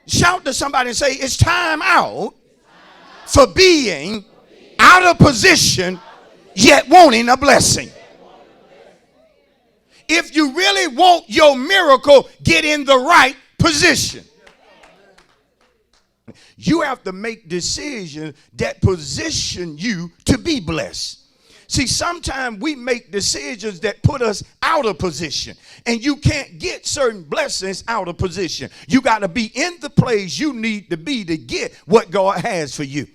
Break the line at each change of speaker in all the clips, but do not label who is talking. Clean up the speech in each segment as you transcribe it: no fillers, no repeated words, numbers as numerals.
Shout to somebody and say, it's time out for being out of position yet wanting a blessing. If you really want your miracle, get in the right position. You have to make decisions that position you to be blessed. See, sometimes we make decisions that put us out of position, and you can't get certain blessings out of position. You got to be in the place you need to be to get what God has for you.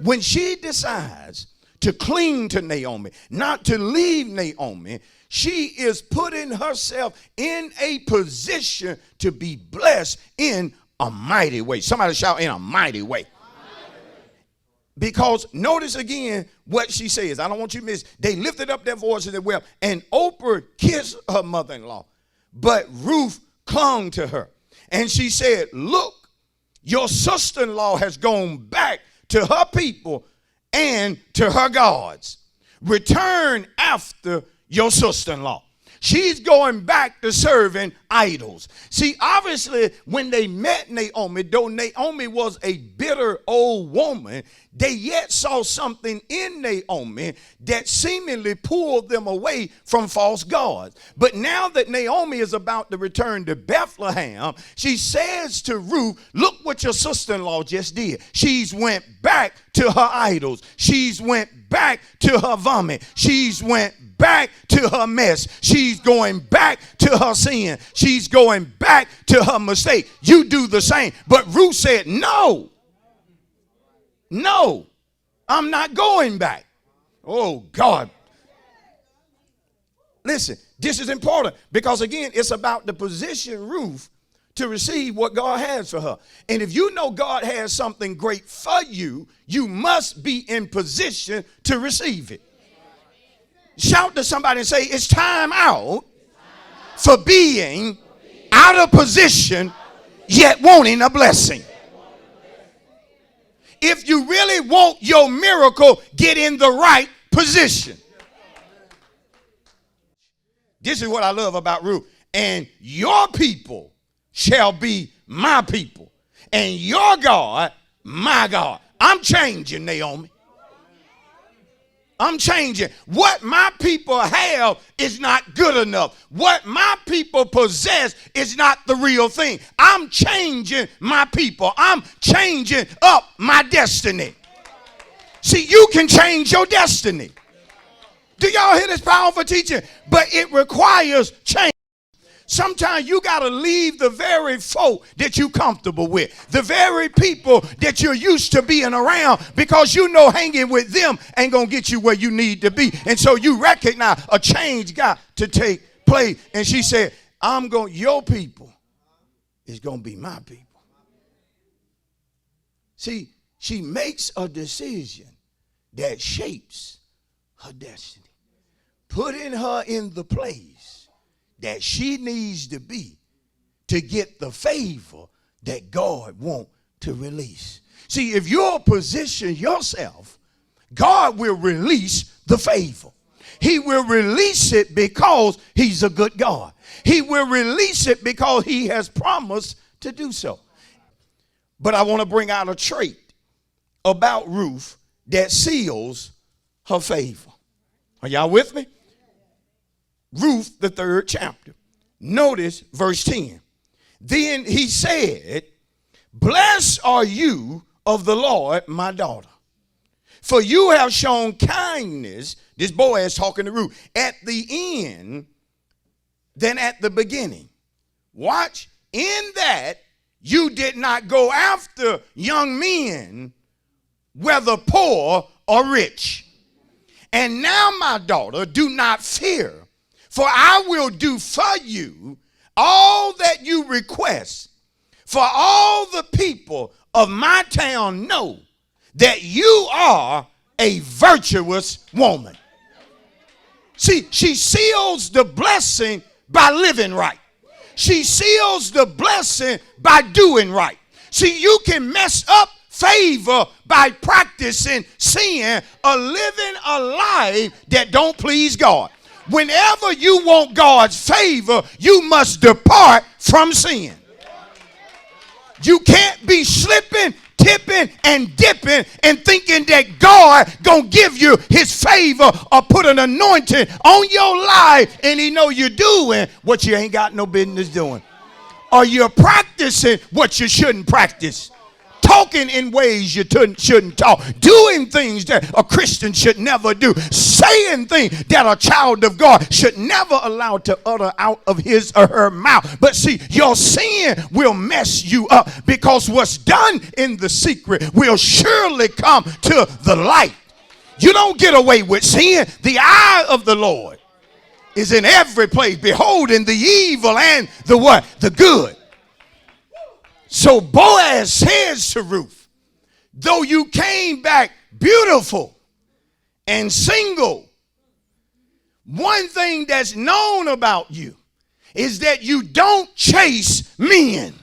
When she decides to cling to Naomi, not to leave Naomi, she is putting herself in a position to be blessed in a mighty way. Somebody shout, in a mighty way. Because notice again what she says. I don't want you to miss. They lifted up their voices and wept, and Oprah kissed her mother-in-law, but Ruth clung to her. And she said, look, your sister-in-law has gone back to her people and to her gods. Return after your sister-in-law. She's going back to serving idols. See, obviously, when they met Naomi, though Naomi was a bitter old woman, they yet saw something in Naomi that seemingly pulled them away from false gods. But now that Naomi is about to return to Bethlehem, she says to Ruth, look what your sister-in-law just did. She's went back to her idols. She's went back to her vomit. She's went back to her mess. She's going back to her sin. She's going back to her mistake. You do the same. But Ruth said, no, I'm not going back. Oh, God. Listen, this is important because, again, it's about the position Ruth to receive what God has for her. And if you know God has something great for you, you must be in position to receive it. Shout to somebody and say, it's time out for being out of position yet wanting a blessing. If you really want your miracle, get in the right position. This is what I love about Ruth. And your people shall be my people, and your God, my God. I'm changing, Naomi. I'm changing. What my people have is not good enough. What my people possess is not the real thing. I'm changing my people. I'm changing up my destiny. See, you can change your destiny. Do y'all hear this powerful teaching? But it requires change. Sometimes you got to leave the very folk that you're comfortable with, the very people that you're used to being around, because you know hanging with them ain't going to get you where you need to be. And so you recognize a change got to take place. And she said, your people is going to be my people. See, she makes a decision that shapes her destiny, putting her in the place that she needs to be to get the favor that God wants to release. See, if you'll position yourself, God will release the favor. He will release it because he's a good God. He will release it because he has promised to do so. But I want to bring out a trait about Ruth that seals her favor. Are y'all with me? Ruth, the 3rd chapter. Notice verse 10. Then he said, blessed are you of the Lord, my daughter, for you have shown kindness, this boy is talking to Ruth, at the end than at the beginning. Watch, in that you did not go after young men, whether poor or rich. And now, my daughter, do not fear, for I will do for you all that you request. For all the people of my town know that you are a virtuous woman. See, she seals the blessing by living right. She seals the blessing by doing right. See, you can mess up favor by practicing sin or living a life that don't please God. Whenever you want God's favor, you must depart from sin. You can't be slipping, tipping, and dipping and thinking that God gonna give you his favor or put an anointing on your life, and he know you're doing what you ain't got no business doing. Or you're practicing what you shouldn't practice. Talking in ways you shouldn't talk. Doing things that a Christian should never do. Saying things that a child of God should never allow to utter out of his or her mouth. But see, your sin will mess you up, because what's done in the secret will surely come to the light. You don't get away with sin. The eye of the Lord is in every place, beholding the evil and the what? The good. So Boaz says to Ruth, though you came back beautiful and single, one thing that's known about you is that you don't chase men.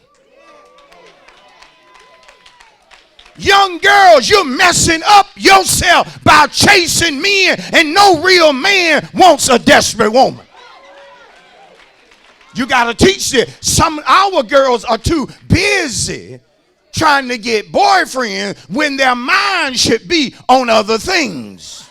Young girls, you're messing up yourself by chasing men, and no real man wants a desperate woman. You got to teach it. Our girls are too busy trying to get boyfriends when their mind should be on other things.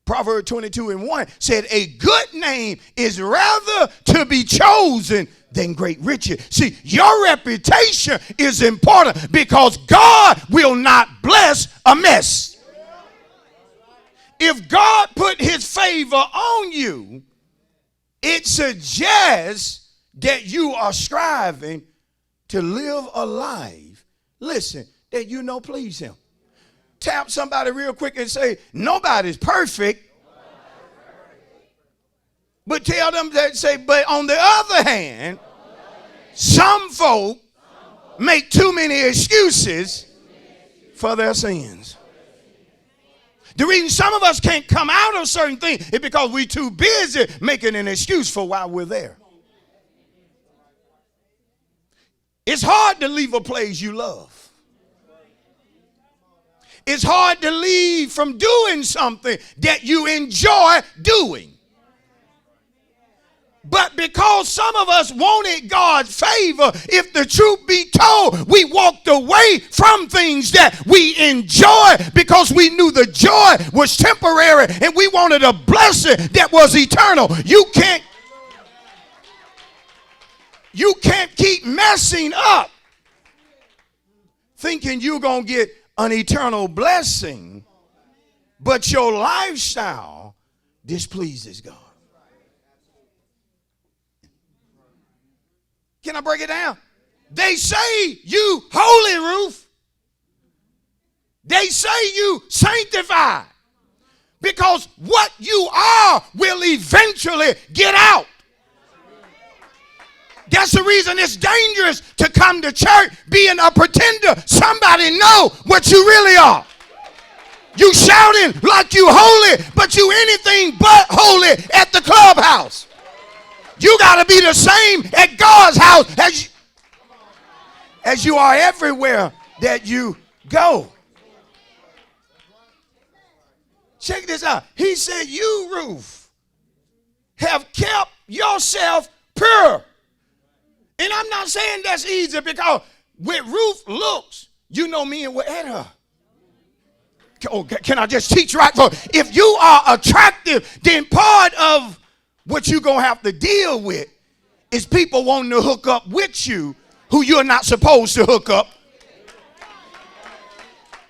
Proverbs 22:1 said, a good name is rather to be chosen than great riches. See, your reputation is important, because God will not bless a mess. If God put his favor on you, it suggests that you are striving to live a life, listen, that you know please him. Tap somebody real quick and say, nobody's perfect. But tell them that, say, but on the other hand, some folk make too many excuses for their sins. The reason some of us can't come out of certain things is because we're too busy making an excuse for why we're there. It's hard to leave a place you love. It's hard to leave from doing something that you enjoy doing. But because some of us wanted God's favor, if the truth be told, we walked away from things that we enjoyed because we knew the joy was temporary and we wanted a blessing that was eternal. You can't keep messing up thinking you're going to get an eternal blessing, but your lifestyle displeases God. Can I break it down? They say you holy, Ruth. They say you sanctified, because what you are will eventually get out. That's the reason it's dangerous to come to church being a pretender. Somebody know what you really are. You shouting like you holy, but you anything but holy at the clubhouse. You got to be the same at God's house as you are everywhere that you go. Check this out. He said, you, Ruth, have kept yourself pure. And I'm not saying that's easy, because with Ruth looks, you know men were at her. Oh, can I just teach right? For if you are attractive, then part of what you're going to have to deal with is people wanting to hook up with you who you're not supposed to hook up.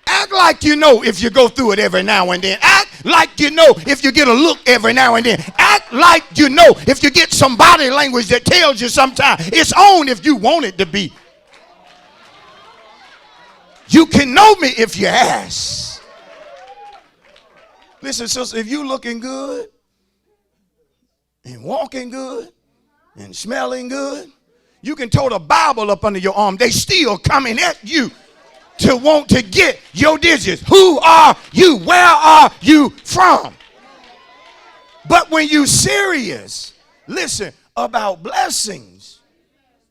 Act like you know if you go through it every now and then. Act like you know if you get a look every now and then. Act like you know if you get some body language that tells you sometimes it's on if you want it to be. You can know me if you ask. Listen, sister, if you looking good and walking good and smelling good, you can tote a Bible up under your arm. They still coming at you to want to get your digits. Who are you? Where are you from? But when you serious, listen, about blessings,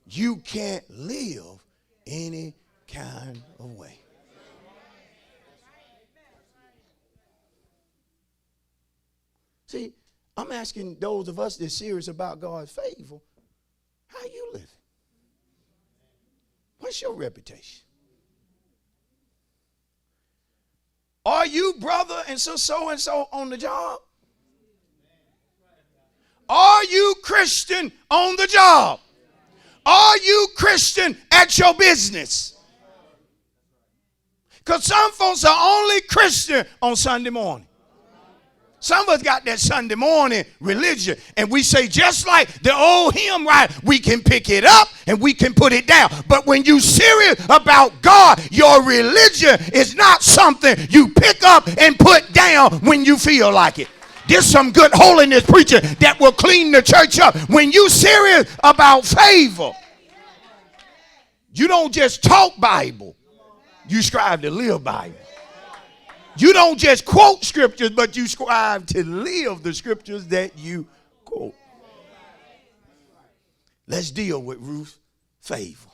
you can't live any kind of way. See, I'm asking those of us that's serious about God's favor, How you living? What's your reputation? Are you brother and so on the job? Are you Christian on the job? Are you Christian at your business? Because some folks are only Christian on Sunday morning. Some of us got that Sunday morning religion, and we say just like the old hymn, right? We can pick it up and we can put it down. But when you serious about God, your religion is not something you pick up and put down when you feel like it. There's some good holiness preaching that will clean the church up. When you serious about favor, you don't just talk Bible, you strive to live Bible. You don't just quote scriptures, but you strive to live the scriptures that you quote. Let's deal with Ruth's favor.